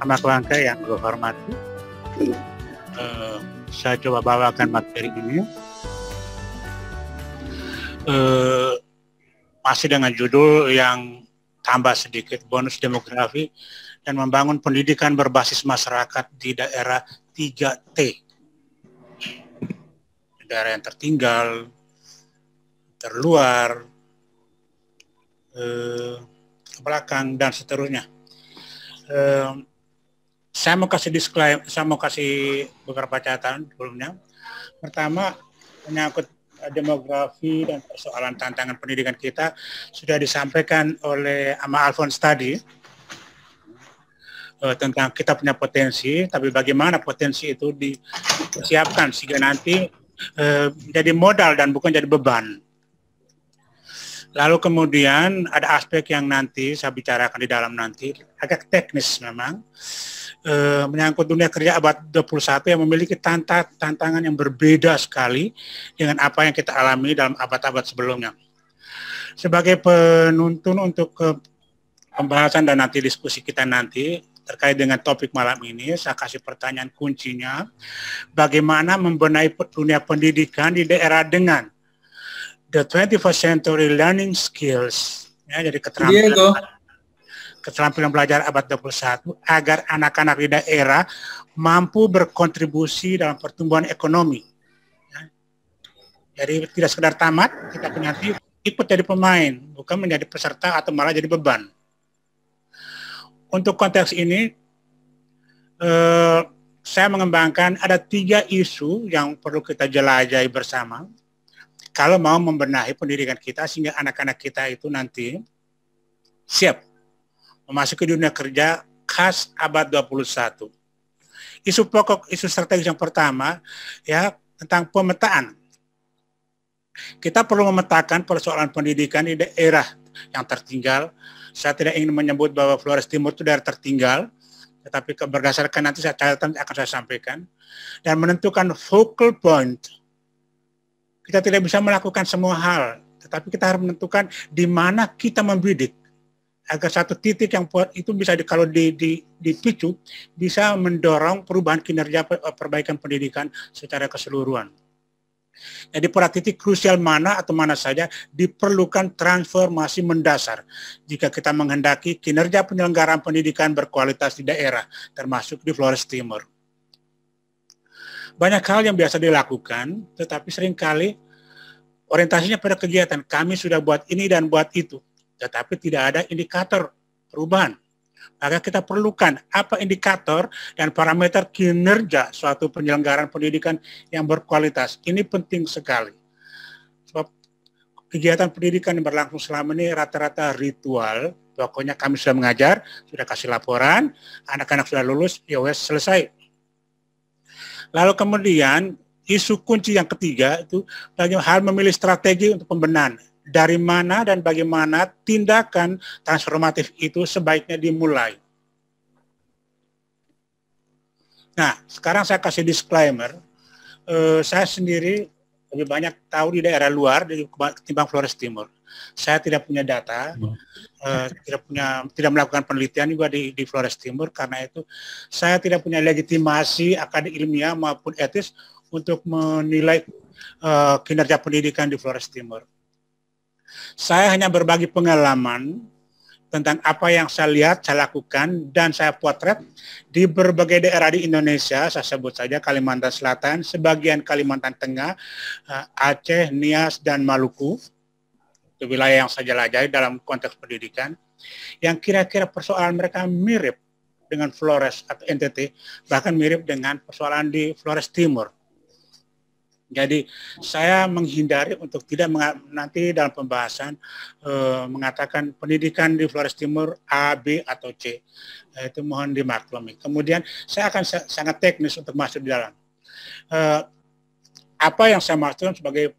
Sama keluarga yang gue hormati, saya coba bawakan materi ini masih dengan judul yang tambah sedikit, bonus demografi dan membangun pendidikan berbasis masyarakat di daerah 3T, daerah yang tertinggal, terluar, ke belakang dan seterusnya. Saya mau kasih disclaimer, saya mau kasih beberapa catatan sebelumnya. Pertama, menyangkut demografi dan persoalan tantangan pendidikan kita sudah disampaikan oleh Ama Alphonse tadi tentang kita punya potensi, tapi bagaimana potensi itu dipersiapkan sehingga nanti jadi modal dan bukan jadi beban. Lalu kemudian ada aspek yang nanti saya bicarakan di dalam nanti, agak teknis memang, menyangkut dunia kerja abad 21 yang memiliki tantangan yang berbeda sekali dengan apa yang kita alami dalam abad-abad sebelumnya. Sebagai penuntun untuk pembahasan dan nanti diskusi kita nanti terkait dengan topik malam ini, saya kasih pertanyaan kuncinya, bagaimana membenahi dunia pendidikan di daerah dengan the 21st century learning skills, ya, jadi keterampilan belajar abad 21 agar anak-anak di daerah mampu berkontribusi dalam pertumbuhan ekonomi. Ya. Jadi tidak sekedar tamat, tetapi nanti ikut jadi pemain, bukan menjadi peserta atau malah jadi beban. Untuk konteks ini, saya mengembangkan ada 3 isu yang perlu kita jelajahi bersama kalau mau membenahi pendidikan kita sehingga anak-anak kita itu nanti siap memasuki dunia kerja khas abad 21. Isu pokok, isu strategis yang pertama ya tentang pemetaan. Kita perlu memetakan persoalan pendidikan di daerah yang tertinggal. Saya tidak ingin menyebut bahwa Flores Timur itu daerah tertinggal, tetapi berdasarkan nanti catatan akan saya sampaikan, dan menentukan focal point. Kita tidak bisa melakukan semua hal, tetapi kita harus menentukan di mana kita membidik agar satu titik yang itu bisa kalau dipicu bisa mendorong perubahan kinerja perbaikan pendidikan secara keseluruhan. Jadi pada titik krusial mana atau mana saja diperlukan transformasi mendasar jika kita menghendaki kinerja penyelenggaraan pendidikan berkualitas di daerah, termasuk di Flores Timur. Banyak hal yang biasa dilakukan, tetapi seringkali orientasinya pada kegiatan. Kami sudah buat ini dan buat itu, tetapi tidak ada indikator perubahan. Maka kita perlukan apa indikator dan parameter kinerja suatu penyelenggaraan pendidikan yang berkualitas. Ini penting sekali. Sebab kegiatan pendidikan yang berlangsung selama ini rata-rata ritual. Pokoknya kami sudah mengajar, sudah kasih laporan, anak-anak sudah lulus, ya wes selesai. Lalu kemudian isu kunci yang ketiga itu bagaimana hal memilih strategi untuk pembenahan. Dari mana dan bagaimana tindakan transformatif itu sebaiknya dimulai. Nah, sekarang saya kasih disclaimer. Saya sendiri lebih banyak tahu di daerah luar ketimbang Flores Timur. Saya tidak punya data, tidak melakukan penelitian juga di Flores Timur, karena itu saya tidak punya legitimasi akademik ilmiah maupun etis untuk menilai kinerja pendidikan di Flores Timur. Saya hanya berbagi pengalaman tentang apa yang saya lihat, saya lakukan, dan saya potret di berbagai daerah di Indonesia. Saya sebut saja Kalimantan Selatan, sebagian Kalimantan Tengah, Aceh, Nias, dan Maluku. Itu wilayah yang saya jelajahi dalam konteks pendidikan. Yang kira-kira persoalan mereka mirip dengan Flores atau NTT, bahkan mirip dengan persoalan di Flores Timur. Jadi saya menghindari untuk tidak nanti dalam pembahasan mengatakan pendidikan di Flores Timur A, B, atau C. Itu mohon dimaklumi. Kemudian saya akan sangat teknis untuk masuk di dalam. Apa yang saya maksudkan sebagai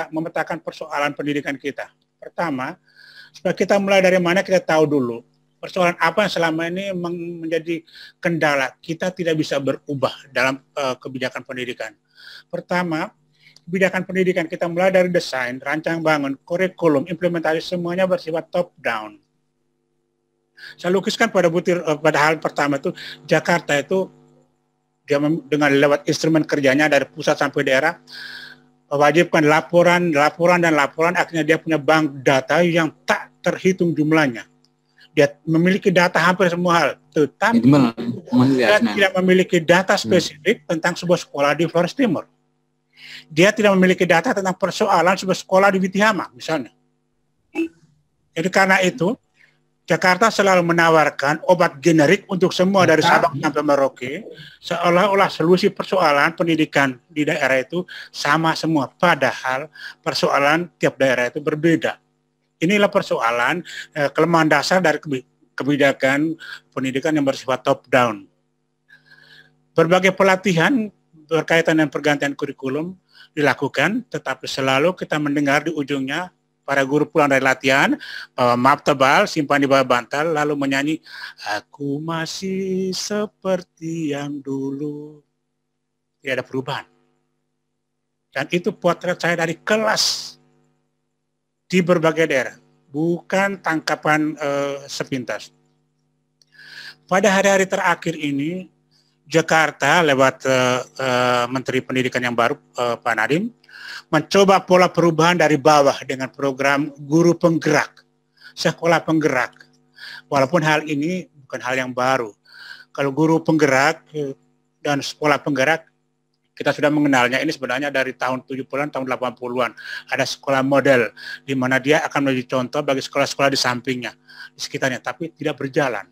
memetakan persoalan pendidikan kita. Pertama, supaya kita mulai dari mana kita tahu dulu. Persoalan apa yang selama ini menjadi kendala. Kita tidak bisa berubah dalam kebijakan pendidikan. Pertama, kebijakan pendidikan kita mulai dari desain, rancang bangun, kurikulum, implementasi semuanya bersifat top down. Saya lukiskan pada butir pada hal pertama itu Jakarta itu dia dengan lewat instrumen kerjanya dari pusat sampai daerah mewajibkan laporan, akhirnya dia punya bank data yang tak terhitung jumlahnya. Dia memiliki data hampir semua hal, tetapi dia tidak memiliki data spesifik tentang sebuah sekolah di Flores Timur. Dia tidak memiliki data tentang persoalan sebuah sekolah di Witihama, misalnya. Jadi karena itu, Jakarta selalu menawarkan obat generik untuk semua dari Sabang sampai Merauke, seolah-olah solusi persoalan pendidikan di daerah itu sama semua, padahal persoalan tiap daerah itu berbeda. Inilah persoalan kelemahan dasar dari kebijakan pendidikan yang bersifat top down. Berbagai pelatihan berkaitan dengan pergantian kurikulum dilakukan, tetapi selalu kita mendengar di ujungnya para guru pulang dari latihan, bawa map tebal, simpan di bawah bantal, lalu menyanyi, aku masih seperti yang dulu. Tidak ada perubahan. Dan itu potret saya dari kelas di berbagai daerah, bukan tangkapan sepintas. Pada hari-hari terakhir ini, Jakarta lewat Menteri Pendidikan yang baru, Pak Nadiem, mencoba pola perubahan dari bawah dengan program guru penggerak, sekolah penggerak. Walaupun hal ini bukan hal yang baru. Kalau guru penggerak dan sekolah penggerak, kita sudah mengenalnya ini sebenarnya dari tahun 70-an, tahun 80-an. Ada sekolah model, di mana dia akan menjadi contoh bagi sekolah-sekolah di sampingnya, di sekitarnya, tapi tidak berjalan.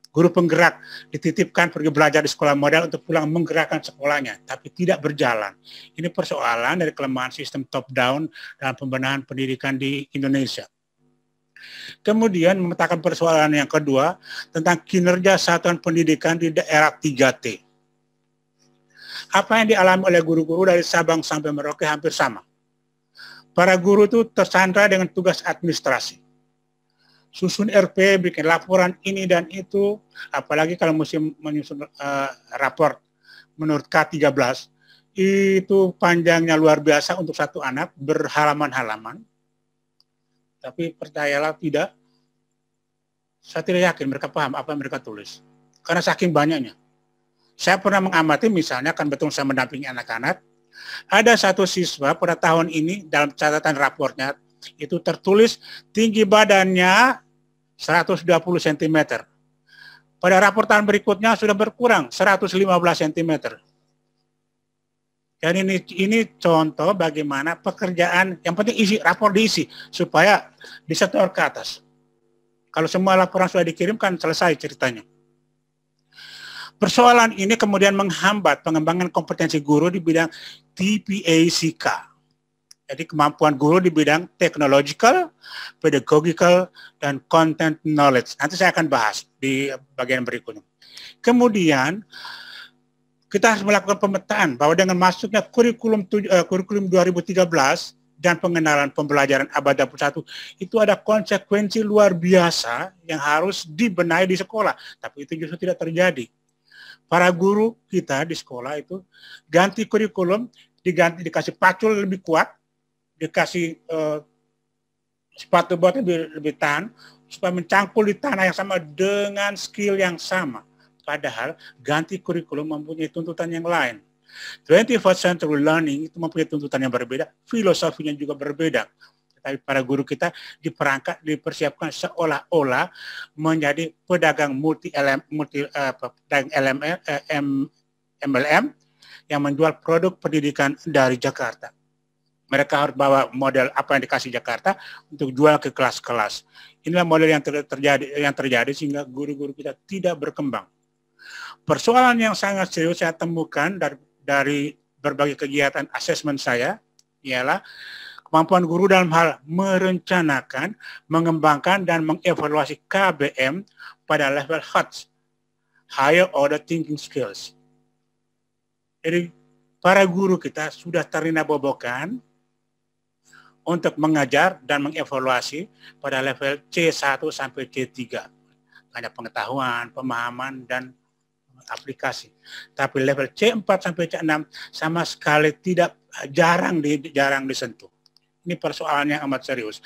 Guru penggerak dititipkan pergi belajar di sekolah model untuk pulang menggerakkan sekolahnya, tapi tidak berjalan. Ini persoalan dari kelemahan sistem top down dalam pembenahan pendidikan di Indonesia. Kemudian memetakan persoalan yang kedua tentang kinerja satuan pendidikan di daerah 3T. Apa yang dialami oleh guru-guru dari Sabang sampai Merauke hampir sama. Para guru itu tersandra dengan tugas administrasi. Susun RP, bikin laporan ini dan itu, apalagi kalau mesti menyusun raport menurut K13, itu panjangnya luar biasa untuk satu anak, berhalaman-halaman. Tapi percayalah tidak, saya tidak yakin mereka paham apa yang mereka tulis. Karena saking banyaknya. Saya pernah mengamati misalnya, kan betul saya mendampingi anak-anak, ada satu siswa pada tahun ini dalam catatan raportnya, itu tertulis tinggi badannya 120 cm. Pada rapor tahun berikutnya sudah berkurang 115 cm. Dan ini contoh bagaimana pekerjaan, yang penting isi, rapor diisi, supaya disetor ke atas. Kalau semua laporan sudah dikirimkan, selesai ceritanya. Persoalan ini kemudian menghambat pengembangan kompetensi guru di bidang TPACK. Jadi kemampuan guru di bidang technological, pedagogical, dan content knowledge. Nanti saya akan bahas di bagian berikutnya. Kemudian, kita harus melakukan pemetaan bahwa dengan masuknya kurikulum 2013 dan pengenalan pembelajaran abad 21, itu ada konsekuensi luar biasa yang harus dibenahi di sekolah. Tapi itu justru tidak terjadi. Para guru kita di sekolah itu ganti kurikulum, dikasih pacul lebih kuat, dikasih sepatu buat lebih tahan, supaya mencangkul di tanah yang sama dengan skill yang sama. Padahal ganti kurikulum mempunyai tuntutan yang lain. 21st century learning itu mempunyai tuntutan yang berbeda, filosofinya juga berbeda. Tapi para guru kita dipersiapkan seolah-olah menjadi pedagang MLM yang menjual produk pendidikan dari Jakarta. Mereka harus bawa model apa yang dikasih Jakarta untuk jual ke kelas-kelas. Inilah model yang terjadi sehingga guru-guru kita tidak berkembang. Persoalan yang sangat serius saya temukan dari berbagai kegiatan asesmen saya ialah kemampuan guru dalam hal merencanakan, mengembangkan, dan mengevaluasi KBM pada level HOTS, Higher Order Thinking Skills. Jadi para guru kita sudah terlena bobokan untuk mengajar dan mengevaluasi pada level C1 sampai C3. Hanya pengetahuan, pemahaman, dan aplikasi. Tapi level C4 sampai C6 sama sekali jarang disentuh. Ini persoalan yang amat serius.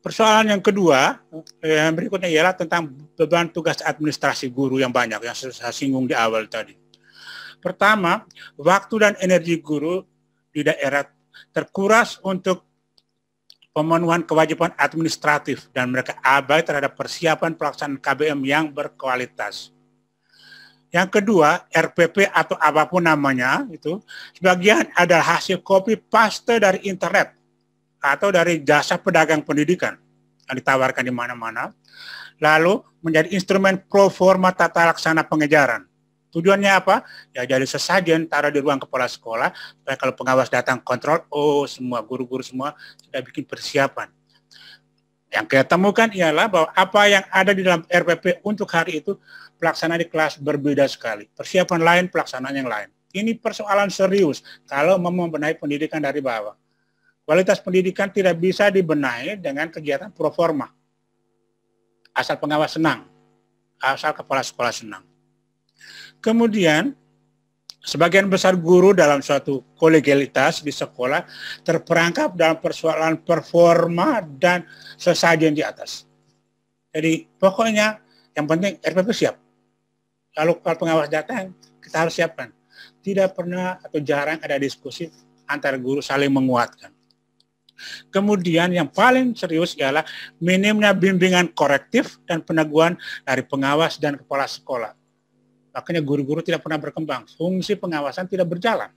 Persoalan yang kedua, yang berikutnya ialah tentang beban tugas administrasi guru yang banyak, yang saya singgung di awal tadi. Pertama, waktu dan energi guru di daerah terkuras untuk pemenuhan kewajiban administratif dan mereka abai terhadap persiapan pelaksanaan KBM yang berkualitas. Yang kedua, RPP atau apapun namanya itu sebagian adalah hasil copy paste dari internet atau dari jasa pedagang pendidikan yang ditawarkan di mana-mana, lalu menjadi instrumen pro forma tata laksana pengejaran. Tujuannya apa? Ya jadi sesajen, taruh di ruang kepala sekolah, supaya kalau pengawas datang kontrol, oh semua guru-guru semua sudah bikin persiapan. Yang kita temukan ialah bahwa apa yang ada di dalam RPP untuk hari itu, pelaksanaan di kelas berbeda sekali. Persiapan lain, pelaksanaan yang lain. Ini persoalan serius kalau mau membenahi pendidikan dari bawah. Kualitas pendidikan tidak bisa dibenahi dengan kegiatan pro forma. Asal pengawas senang, asal kepala sekolah senang. Kemudian, sebagian besar guru dalam suatu kolegialitas di sekolah terperangkap dalam persoalan performa dan sesajen di atas. Jadi pokoknya yang penting RPP siap. Kalau pengawas datang, kita harus siapkan. Tidak pernah atau jarang ada diskusi antara guru saling menguatkan. Kemudian yang paling serius ialah minimnya bimbingan korektif dan peneguhan dari pengawas dan kepala sekolah. Makanya guru-guru tidak pernah berkembang. Fungsi pengawasan tidak berjalan.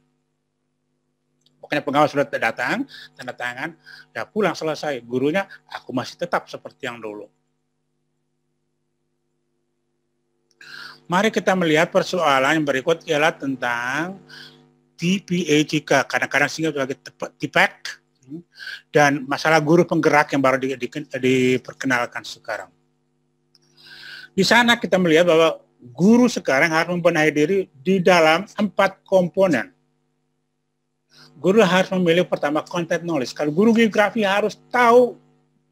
Pokoknya pengawas sudah datang, tanda tangan, ya pulang selesai. Gurunya, aku masih tetap seperti yang dulu. Mari kita melihat persoalan yang berikut ialah tentang TPAJK, kadang-kadang singkat sebagai TPAC, dan masalah guru penggerak yang baru diperkenalkan sekarang. Di sana kita melihat bahwa guru sekarang harus membenahi diri di dalam 4 komponen. Guru harus memilih pertama content knowledge. Kalau guru geografi harus tahu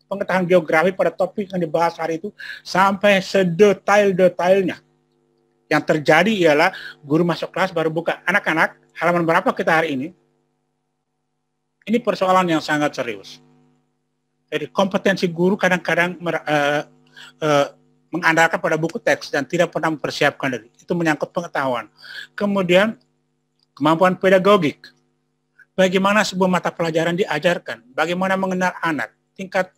pengetahuan geografi pada topik yang dibahas hari itu sampai sedetail-detailnya. Yang terjadi ialah guru masuk kelas baru buka, anak-anak halaman berapa kita hari ini? Ini persoalan yang sangat serius. Jadi kompetensi guru kadang-kadang mengandalkan pada buku teks dan tidak pernah mempersiapkan diri. Itu menyangkut pengetahuan. Kemudian kemampuan pedagogik. Bagaimana sebuah mata pelajaran diajarkan? Bagaimana mengenal anak? Tingkat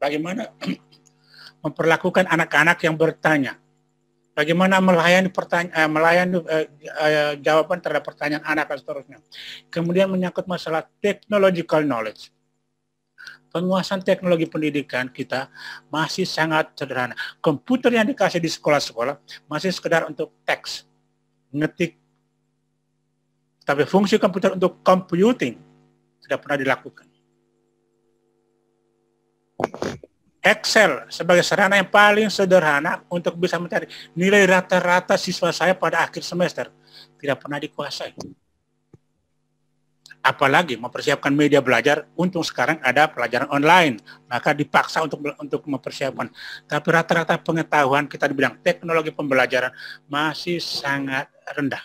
bagaimana memperlakukan anak-anak yang bertanya? Bagaimana melayani jawaban terhadap pertanyaan anak dan seterusnya. Kemudian menyangkut masalah technological knowledge. Penguasaan teknologi pendidikan kita masih sangat sederhana. Komputer yang dikasih di sekolah-sekolah masih sekedar untuk teks, ngetik. Tapi fungsi komputer untuk computing tidak pernah dilakukan. Excel sebagai sarana yang paling sederhana untuk bisa mencari nilai rata-rata siswa saya pada akhir semester tidak pernah dikuasai. Apalagi mempersiapkan media belajar, untung sekarang ada pelajaran online, maka dipaksa untuk mempersiapkan. Tapi rata-rata pengetahuan kita di bidang teknologi pembelajaran masih sangat rendah.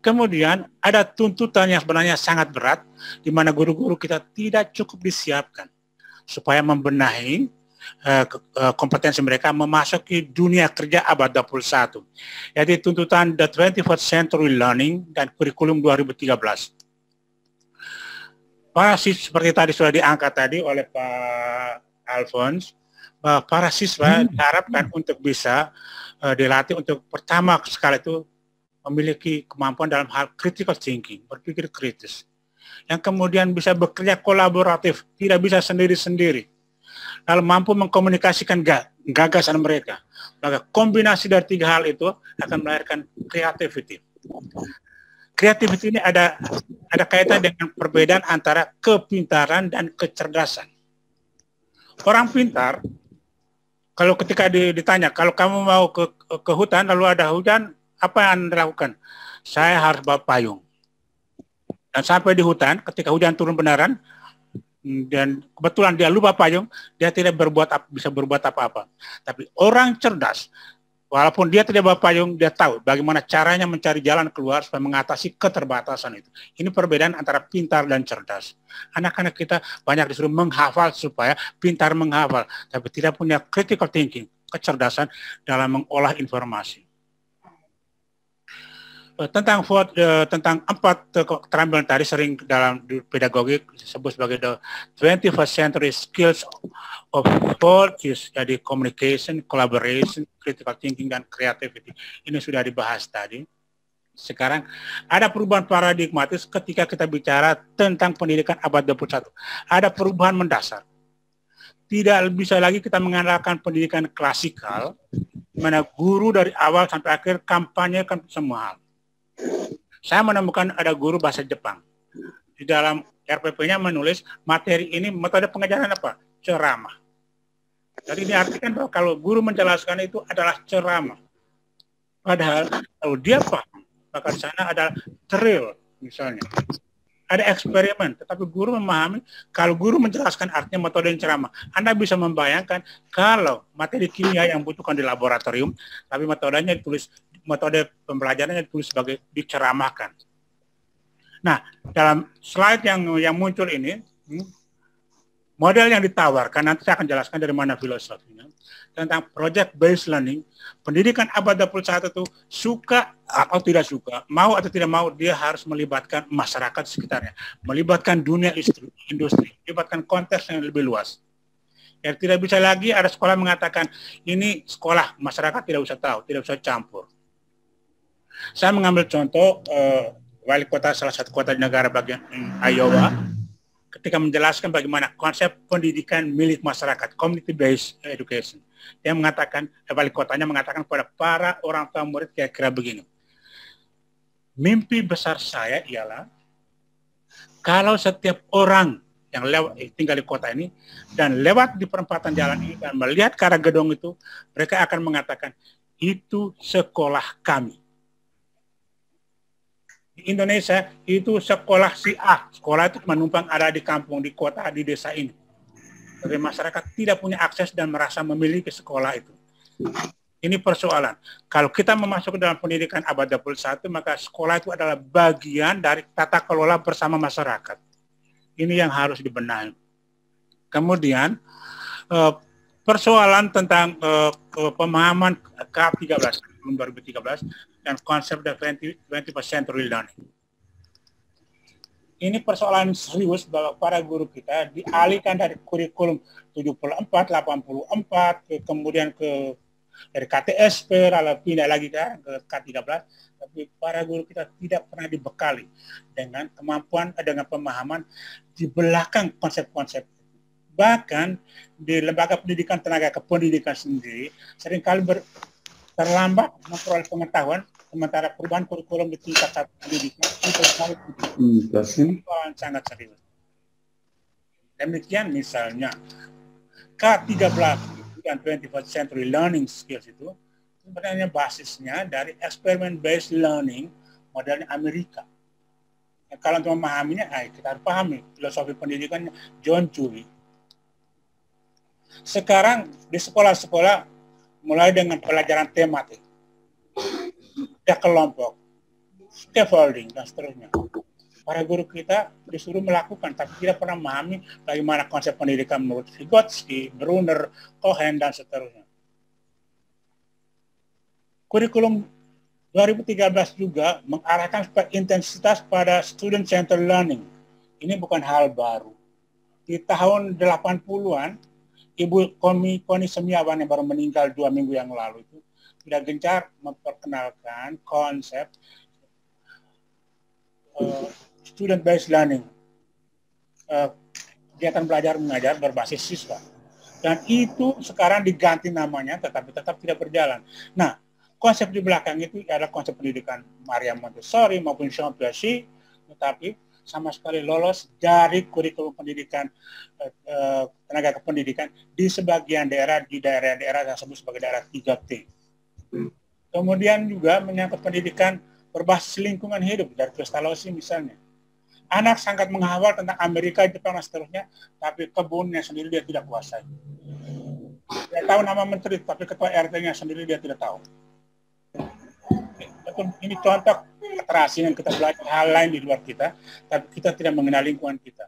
Kemudian ada tuntutan yang sebenarnya sangat berat, di mana guru-guru kita tidak cukup disiapkan supaya membenahi kompetensi mereka memasuki dunia kerja abad 21. Jadi tuntutan The 21st Century Learning dan kurikulum 2013. Seperti tadi sudah diangkat tadi oleh Pak Alphonse, para siswa diharapkan untuk bisa dilatih untuk pertama sekali itu memiliki kemampuan dalam hal critical thinking, berpikir kritis. Yang kemudian bisa bekerja kolaboratif, tidak bisa sendiri-sendiri. Lalu mampu mengkomunikasikan gagasan mereka. Maka kombinasi dari 3 hal itu akan melahirkan creativity. Creativity ini ada kaitan dengan perbedaan antara kepintaran dan kecerdasan. Orang pintar, kalau ketika ditanya, kalau kamu mau ke hutan, lalu ada hujan, apa yang Anda lakukan? Saya harus bawa payung. Dan sampai di hutan, ketika hujan turun benaran, dan kebetulan dia lupa payung, dia tidak bisa berbuat apa-apa. Tapi orang cerdas, Walaupun dia tidak bawa payung, dia tahu bagaimana caranya mencari jalan keluar supaya mengatasi keterbatasan itu. Ini perbedaan antara pintar dan cerdas. Anak-anak kita banyak disuruh menghafal supaya pintar menghafal, tapi tidak punya critical thinking, kecerdasan dalam mengolah informasi. Tentang 4 keterampilan tadi sering dalam pedagogi disebut sebagai the 21st century skills of thought, jadi communication, collaboration, critical thinking, dan creativity. Ini sudah dibahas tadi. Sekarang ada perubahan paradigmatis ketika kita bicara tentang pendidikan abad 21. Ada perubahan mendasar. Tidak bisa lagi kita mengandalkan pendidikan klasikal, mana guru dari awal sampai akhir kampanyekan semua hal. Saya menemukan ada guru bahasa Jepang. Di dalam RPP-nya menulis materi ini metode pengajaran apa? Ceramah. Jadi diartikan bahwa kalau guru menjelaskan itu adalah ceramah. Padahal kalau dia paham, maka di sana ada drill misalnya. Ada eksperimen, tetapi guru memahami kalau guru menjelaskan artinya metode ceramah. Anda bisa membayangkan kalau materi kimia yang butuhkan di laboratorium, tapi metodenya ditulis, metode pembelajarannya ditulis sebagai diceramahkan. Nah, dalam slide yang muncul ini, model yang ditawarkan, nanti saya akan jelaskan dari mana filosofinya, tentang project based learning. Pendidikan abad 21 itu suka atau tidak suka, mau atau tidak mau, dia harus melibatkan masyarakat sekitarnya, melibatkan dunia industri, melibatkan konteks yang lebih luas. Ya, tidak bisa lagi ada sekolah mengatakan ini sekolah, masyarakat tidak usah tahu, tidak usah campur. Saya mengambil contoh wali kota salah satu kota di negara bagian Iowa, ketika menjelaskan bagaimana konsep pendidikan milik masyarakat, community based education. Dia mengatakan, wali kotanya mengatakan kepada para orang tua murid kira-kira begini. Mimpi besar saya ialah kalau setiap orang yang tinggal di kota ini dan lewat di perempatan jalan ini dan melihat ke arah gedung itu, mereka akan mengatakan itu sekolah kami. Di Indonesia itu sekolah si A. Sekolah itu menumpang ada di kampung, di kota, di desa ini. Tapi masyarakat tidak punya akses dan merasa memiliki sekolah itu. Ini persoalan. Kalau kita memasuki dalam pendidikan abad 21, maka sekolah itu adalah bagian dari tata kelola bersama masyarakat. Ini yang harus dibenahi. Kemudian, persoalan tentang pemahaman K13 tahun 2013 dan konsep the 21st century learning. Ini persoalan serius bahwa para guru kita dialihkan dari kurikulum 74, 84, kemudian dari KTSP, lalu pindah lagi ke K13, tapi para guru kita tidak pernah dibekali dengan kemampuan, dengan pemahaman di belakang konsep-konsep. Bahkan di lembaga pendidikan tenaga kependidikan sendiri seringkali terlambat memperoleh pengetahuan, sementara perubahan kurikulum di tingkat satu pendidikan itu sangat serius. Demikian misalnya K13 dan 21st century learning skills itu sebenarnya basisnya dari experiment based learning modelnya Amerika. Ya, kalau untuk memahaminya, kita harus pahami filosofi pendidikannya John Dewey. Sekarang di sekolah-sekolah mulai dengan pelajaran tematik, kelompok, scaffolding, dan seterusnya. Para guru kita disuruh melakukan, tapi tidak pernah memahami bagaimana konsep pendidikan menurut Vygotsky, Brunner, Cohen, dan seterusnya. Kurikulum 2013 juga mengarahkan intensitas pada student-centered learning. Ini bukan hal baru. Di tahun 80-an, Ibu Koni Semiawan yang baru meninggal 2 minggu yang lalu itu sudah gencar memperkenalkan konsep student-based learning, kegiatan belajar mengajar berbasis siswa. Dan itu sekarang diganti namanya, tetapi tetap tidak berjalan. Nah, konsep di belakang itu adalah konsep pendidikan Maria Montessori maupun Jean Piaget, tetapi sama sekali lolos dari kurikulum pendidikan tenaga kependidikan di sebagian daerah, di daerah-daerah yang disebut sebagai daerah 3T. Kemudian juga menyangkut pendidikan berbasis lingkungan hidup dari Pestalozzi misalnya. Anak sangat menghafal tentang Amerika, Jepang, dan seterusnya, tapi kebunnya sendiri dia tidak kuasai. Dia tahu nama menteri, tapi ketua RT-nya sendiri dia tidak tahu. betul ini contoh keterasingan kita belajar hal lain di luar kita, tapi kita tidak mengenal lingkungan kita.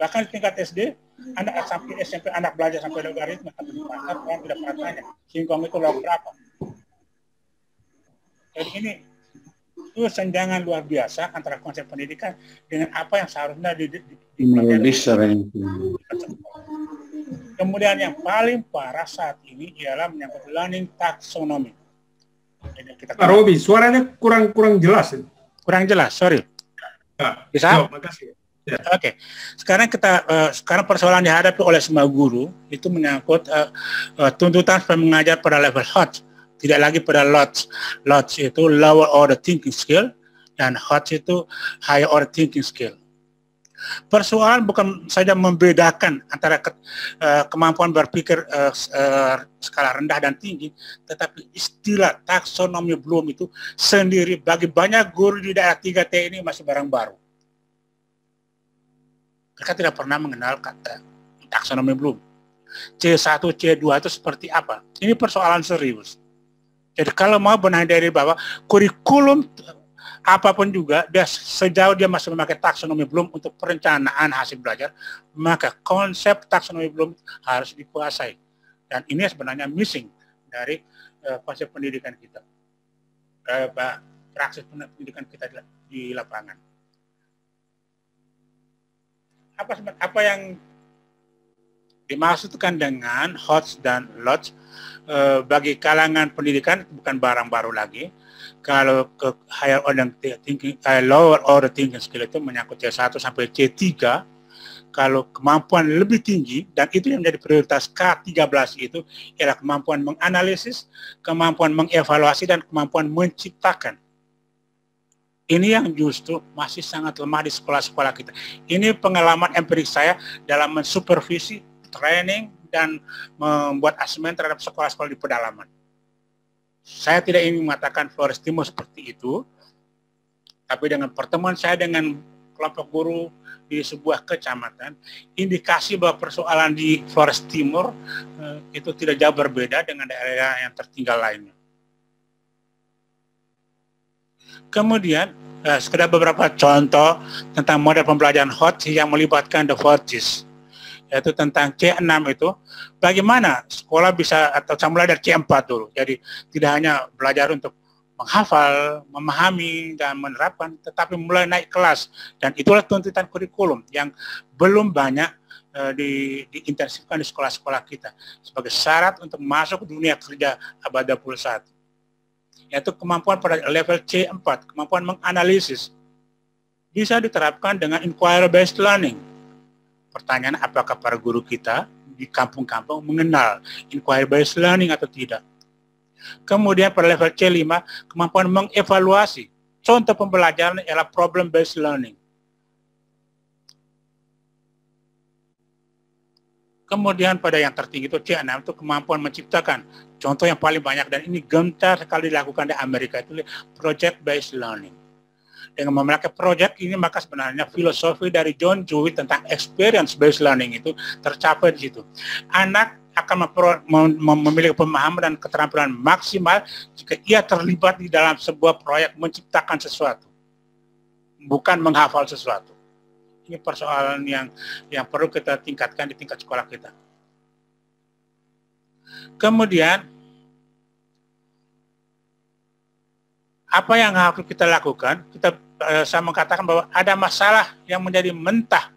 Bahkan di tingkat SD, anak sampai SMP anak belajar sampai logaritma, tapi di pasar orang tidak pernah tanya singkong itu log berapa. Jadi ini itu senjangan luar biasa antara konsep pendidikan dengan apa yang seharusnya dipelajari. Kemudian yang paling parah saat ini ialah menyangkut learning taxonomy. Pak Robi, suaranya kurang jelas. Kurang jelas, sorry. Bisa? Makasih. Ya. Oke. Sekarang sekarang persoalan dihadapi oleh semua guru itu menyangkut tuntutan mengajar pada level HOT, tidak lagi pada LOTS. LOTS itu lower order thinking skill dan HOT itu higher order thinking skill. Persoalan bukan saja membedakan antara kemampuan berpikir skala rendah dan tinggi, tetapi istilah taksonomi Bloom itu sendiri bagi banyak guru di daerah 3T ini masih barang baru. Mereka tidak pernah mengenal kata taksonomi Bloom. C1, C2 itu seperti apa? Ini persoalan serius. Jadi kalau mau benahi dari bawah, kurikulum apapun juga, sejauh dia masih memakai taksonomi Bloom untuk perencanaan hasil belajar, maka konsep taksonomi Bloom harus dikuasai. Dan ini sebenarnya missing dari konsep pendidikan kita, praksis pendidikan kita di lapangan. Apa yang dimaksudkan dengan HOTS dan LOTS bagi kalangan pendidikan bukan barang baru lagi. Kalau ke higher order thinking, lower order thinking skill itu menyangkut C1 sampai C3, kalau kemampuan lebih tinggi, dan itu yang menjadi prioritas K13 itu, ialah kemampuan menganalisis, kemampuan mengevaluasi, dan kemampuan menciptakan. Ini yang justru masih sangat lemah di sekolah-sekolah kita. Ini pengalaman empirik saya dalam mensupervisi, training, dan membuat asesmen terhadap sekolah-sekolah di pedalaman. Saya tidak ingin mengatakan Flores Timur seperti itu, tapi dengan pertemuan saya dengan kelompok guru di sebuah kecamatan, indikasi bahwa persoalan di Flores Timur itu tidak jauh berbeda dengan daerah yang tertinggal lainnya. Kemudian, sekedar beberapa contoh tentang model pembelajaran HOT yang melibatkan the Fortis, yaitu tentang C6 itu, bagaimana sekolah bisa, atau saya mulai dari C4 dulu, jadi tidak hanya belajar untuk menghafal, memahami, dan menerapkan, tetapi mulai naik kelas, dan itulah tuntutan kurikulum yang belum banyak diintensifkan di sekolah-sekolah kita, sebagai syarat untuk masuk ke dunia kerja abad 21, yaitu kemampuan pada level C4, kemampuan menganalisis, bisa diterapkan dengan inquiry-based learning. Pertanyaan, apakah para guru kita di kampung-kampung mengenal inquiry-based learning atau tidak? Kemudian pada level C5, kemampuan mengevaluasi. Contoh pembelajaran ialah problem-based learning. Kemudian pada yang tertinggi itu C6 itu kemampuan menciptakan. Contoh yang paling banyak dan ini gencar sekali dilakukan di Amerika itu project-based learning. Dengan memakai project ini maka sebenarnya filosofi dari John Dewey tentang experience-based learning itu tercapai di situ. Anak akan memiliki pemahaman dan keterampilan maksimal jika ia terlibat di dalam sebuah proyek menciptakan sesuatu, bukan menghafal sesuatu. Ini persoalan yang perlu kita tingkatkan di tingkat sekolah kita. Kemudian, apa yang harus kita lakukan? Saya mengatakan bahwa ada masalah yang menjadi mentah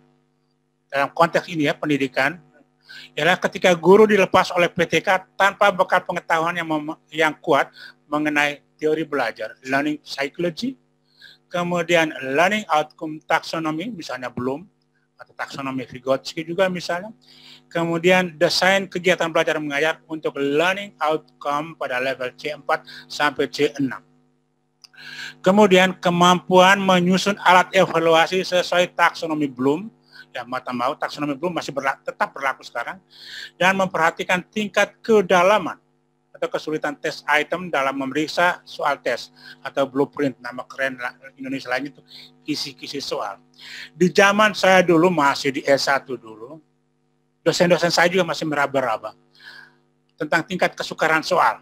dalam konteks ini ya, pendidikan, ialah ketika guru dilepas oleh PTK tanpa bekal pengetahuan yang kuat mengenai teori belajar, learning psychology, kemudian learning outcome taxonomy, misalnya Bloom, atau taksonomi Vygotsky juga misalnya, kemudian desain kegiatan belajar mengajar untuk learning outcome pada level C4 sampai C6. Kemudian kemampuan menyusun alat evaluasi sesuai taksonomi Bloom, ya mata mau taksonomi Bloom masih tetap berlaku sekarang, dan memperhatikan tingkat kedalaman atau kesulitan tes item dalam memeriksa soal tes atau blueprint, nama keren Indonesia lainnya itu kisi-kisi soal. Di zaman saya dulu masih di S1 dulu, dosen-dosen saya juga masih meraba-raba tentang tingkat kesukaran soal.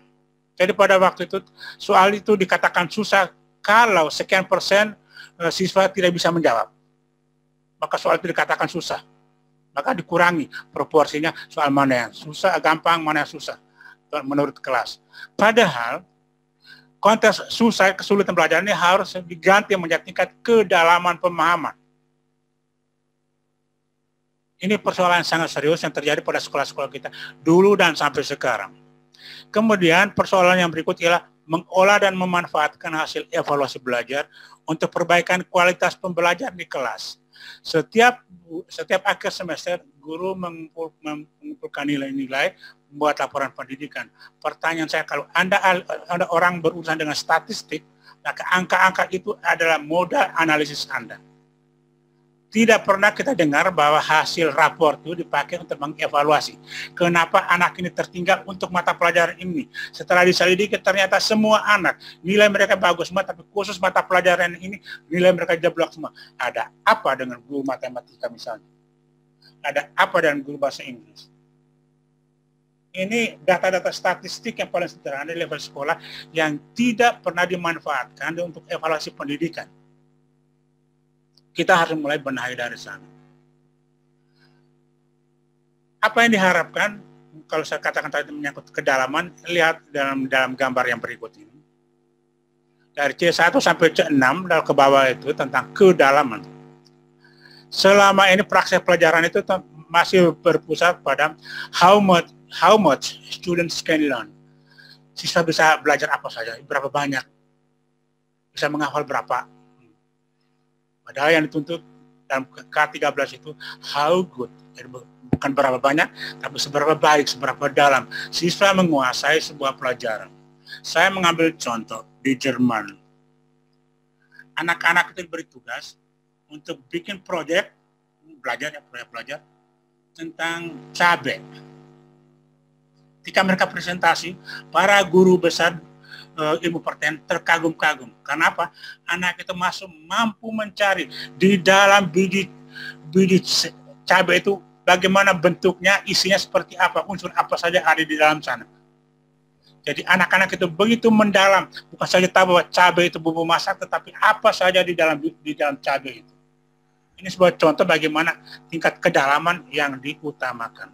Jadi pada waktu itu soal itu dikatakan susah kalau sekian persen siswa tidak bisa menjawab. Maka soal itu dikatakan susah. Maka dikurangi proporsinya soal mana yang susah, gampang, mana yang susah menurut kelas. Padahal konteks susah, kesulitan belajar ini harus diganti menjadi tingkat kedalaman pemahaman. Ini persoalan yang sangat serius yang terjadi pada sekolah-sekolah kita dulu dan sampai sekarang. Kemudian persoalan yang berikut ialah mengolah dan memanfaatkan hasil evaluasi belajar untuk perbaikan kualitas pembelajaran di kelas. Setiap akhir semester, guru mengumpulkan nilai-nilai, membuat laporan pendidikan. Pertanyaan saya, kalau Anda orang berurusan dengan statistik, maka angka-angka itu adalah modal analisis Anda. Tidak pernah kita dengar bahwa hasil rapor itu dipakai untuk mengevaluasi. Kenapa anak ini tertinggal untuk mata pelajaran ini? Setelah diselidiki ternyata semua anak, nilai mereka bagus semua, tapi khusus mata pelajaran ini, nilai mereka jeblok semua. Ada apa dengan guru matematika misalnya? Ada apa dengan guru bahasa Inggris? Ini data-data statistik yang paling sederhana di level sekolah yang tidak pernah dimanfaatkan untuk evaluasi pendidikan. Kita harus mulai benahi dari sana. Apa yang diharapkan, kalau saya katakan tadi menyangkut kedalaman, lihat dalam gambar yang berikut ini. Dari C1 sampai C6, dan ke bawah itu tentang kedalaman. Selama ini praktek pelajaran itu masih berpusat pada how much students can learn. Siswa bisa belajar apa saja, berapa banyak, bisa menghafal berapa. Padahal yang dituntut dalam K13 itu how good, jadi bukan berapa banyak, tapi seberapa baik, seberapa dalam siswa menguasai sebuah pelajaran. Saya mengambil contoh di Jerman. Anak-anak itu diberi tugas untuk bikin proyek belajar tentang cabai. Ketika mereka presentasi, para guru besar ilmu pertanian terkagum-kagum. Kenapa? Anak itu mampu mencari di dalam biji cabai itu bagaimana bentuknya, isinya seperti apa, unsur apa saja ada di dalam sana. Jadi anak-anak itu begitu mendalam, bukan saja tahu bahwa cabai itu bumbu masak, tetapi apa saja di dalam cabai itu. Ini sebuah contoh bagaimana tingkat kedalaman yang diutamakan.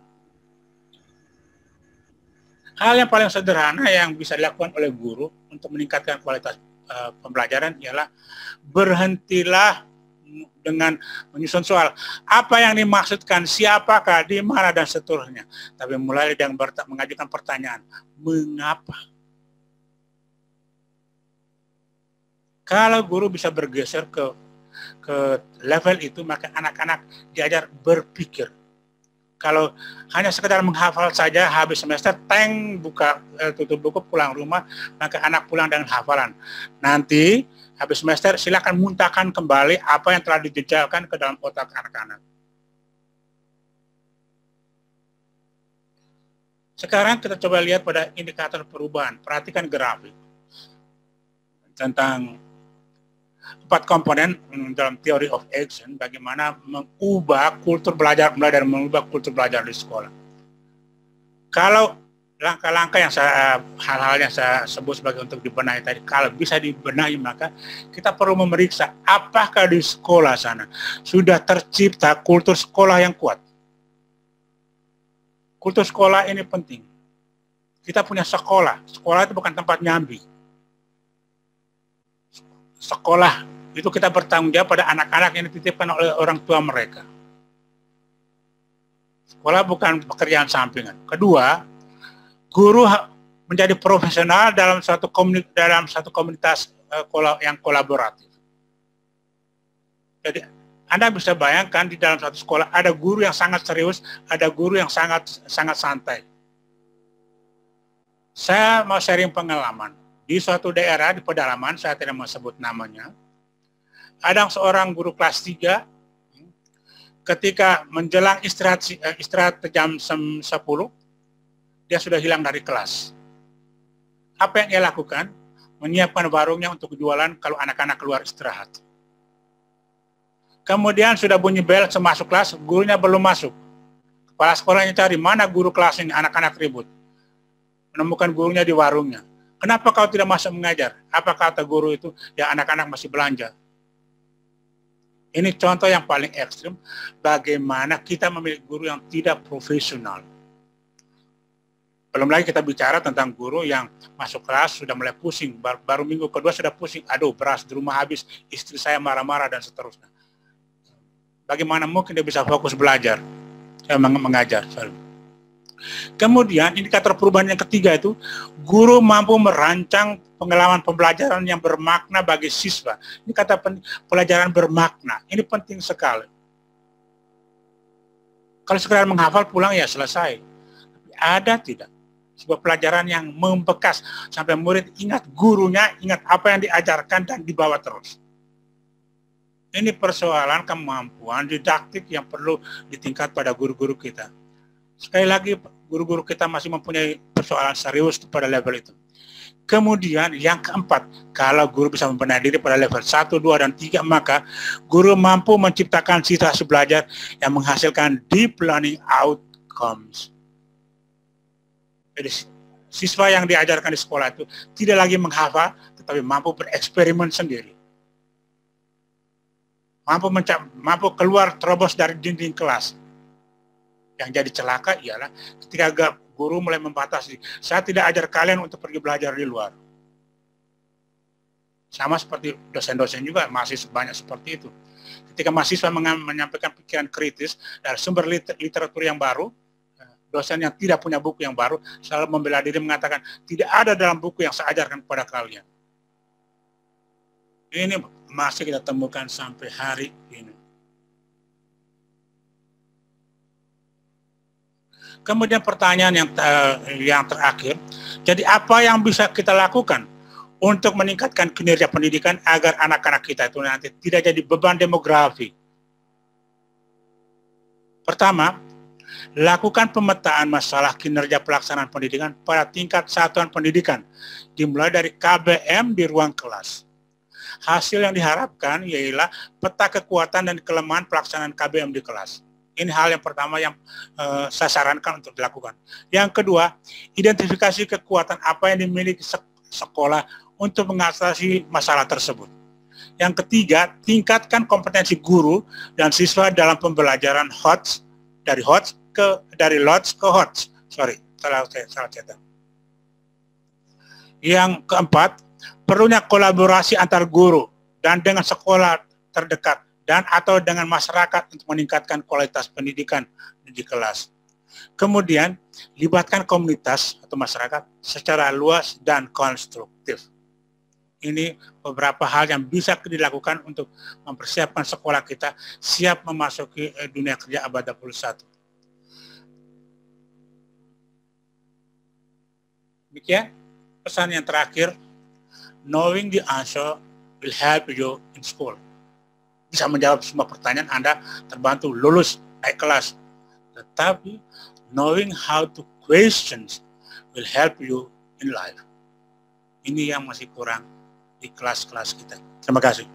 Hal yang paling sederhana yang bisa dilakukan oleh guru untuk meningkatkan kualitas pembelajaran ialah berhentilah dengan menyusun soal. Apa yang dimaksudkan, siapakah, di mana, dan seterusnya. Tapi mulai dengan mengajukan pertanyaan, mengapa? Kalau guru bisa bergeser ke level itu, maka anak-anak diajar berpikir. Kalau hanya sekedar menghafal saja, habis semester, tutup buku, pulang rumah, maka anak pulang dengan hafalan. Nanti, habis semester, silakan muntahkan kembali apa yang telah dijejalkan ke dalam otak anak-anak. Sekarang kita coba lihat pada indikator perubahan. Perhatikan grafik tentang 4 komponen dalam theory of action, bagaimana mengubah kultur belajar, mengubah kultur belajar di sekolah. Kalau langkah-langkah yang hal-hal yang saya sebut sebagai untuk dibenahi tadi, kalau bisa dibenahi, maka kita perlu memeriksa apakah di sekolah sana sudah tercipta kultur sekolah yang kuat. Kultur sekolah ini penting. Kita punya sekolah itu bukan tempat nyambi. Sekolah itu kita bertanggung jawab pada anak-anak yang dititipkan oleh orang tua mereka. Sekolah bukan pekerjaan sampingan. Kedua, guru menjadi profesional dalam satu komunitas yang kolaboratif. Jadi Anda bisa bayangkan di dalam satu sekolah ada guru yang sangat serius, ada guru yang sangat santai. Saya mau sharing pengalaman. Di suatu daerah di pedalaman, saya tidak mau sebut namanya, ada seorang guru kelas 3, ketika menjelang istirahat jam 10, dia sudah hilang dari kelas. Apa yang ia lakukan? Menyiapkan warungnya untuk jualan kalau anak-anak keluar istirahat. Kemudian sudah bunyi bel masuk kelas, gurunya belum masuk. Kepala sekolahnya cari, mana guru kelas ini, anak-anak ribut. Menemukan gurunya di warungnya. Kenapa kau tidak masuk mengajar? Apa kata guru itu? Ya anak-anak masih belanja. Ini contoh yang paling ekstrim bagaimana kita memiliki guru yang tidak profesional. Belum lagi kita bicara tentang guru yang masuk kelas sudah mulai pusing, baru minggu kedua sudah pusing, aduh beras di rumah habis, istri saya marah-marah dan seterusnya. Bagaimana mungkin dia bisa fokus belajar, mengajar. Kemudian indikator perubahan yang ketiga itu, guru mampu merancang pengalaman pembelajaran yang bermakna bagi siswa. Ini kata pelajaran bermakna, ini penting sekali. Kalau sekedar menghafal pulang ya selesai. Tapi ada tidak sebuah pelajaran yang membekas sampai murid ingat gurunya, ingat apa yang diajarkan dan dibawa terus. Ini persoalan kemampuan didaktik yang perlu ditingkat pada guru-guru kita. Sekali lagi, guru-guru kita masih mempunyai persoalan serius pada level itu. Kemudian yang keempat, kalau guru bisa membenahi diri pada level 1, 2, dan 3, maka guru mampu menciptakan situasi belajar yang menghasilkan deep learning outcomes. Jadi siswa yang diajarkan di sekolah itu tidak lagi menghafal, tetapi mampu bereksperimen sendiri. Mampu keluar terobos dari dinding kelas. Yang jadi celaka ialah ketika guru mulai membatasi, saya tidak ajar kalian untuk pergi belajar di luar. Sama seperti dosen-dosen juga masih banyak seperti itu. Ketika mahasiswa menyampaikan pikiran kritis dari sumber literatur yang baru, dosen yang tidak punya buku yang baru selalu membela diri mengatakan tidak ada dalam buku yang saya ajarkan kepada kalian. Ini masih kita temukan sampai hari ini. Kemudian pertanyaan yang terakhir, jadi apa yang bisa kita lakukan untuk meningkatkan kinerja pendidikan agar anak-anak kita itu nanti tidak jadi beban demografi? Pertama, lakukan pemetaan masalah kinerja pelaksanaan pendidikan pada tingkat satuan pendidikan, dimulai dari KBM di ruang kelas. Hasil yang diharapkan ialah peta kekuatan dan kelemahan pelaksanaan KBM di kelas. Ini hal yang pertama yang saya sarankan untuk dilakukan. Yang kedua, identifikasi kekuatan apa yang dimiliki sekolah untuk mengatasi masalah tersebut. Yang ketiga, tingkatkan kompetensi guru dan siswa dalam pembelajaran HOTS, dari LOTS ke HOTS. Salah cetak. Yang keempat, perlunya kolaborasi antar guru dan dengan sekolah terdekat dan atau dengan masyarakat untuk meningkatkan kualitas pendidikan di kelas. Kemudian, libatkan komunitas atau masyarakat secara luas dan konstruktif. Ini beberapa hal yang bisa dilakukan untuk mempersiapkan sekolah kita siap memasuki dunia kerja abad 21. Demikian pesan yang terakhir, knowing the answer will help you in school. Bisa menjawab semua pertanyaan Anda, terbantu lulus naik kelas. Tetapi knowing how to question will help you in life. Ini yang masih kurang di kelas-kelas kita. Terima kasih.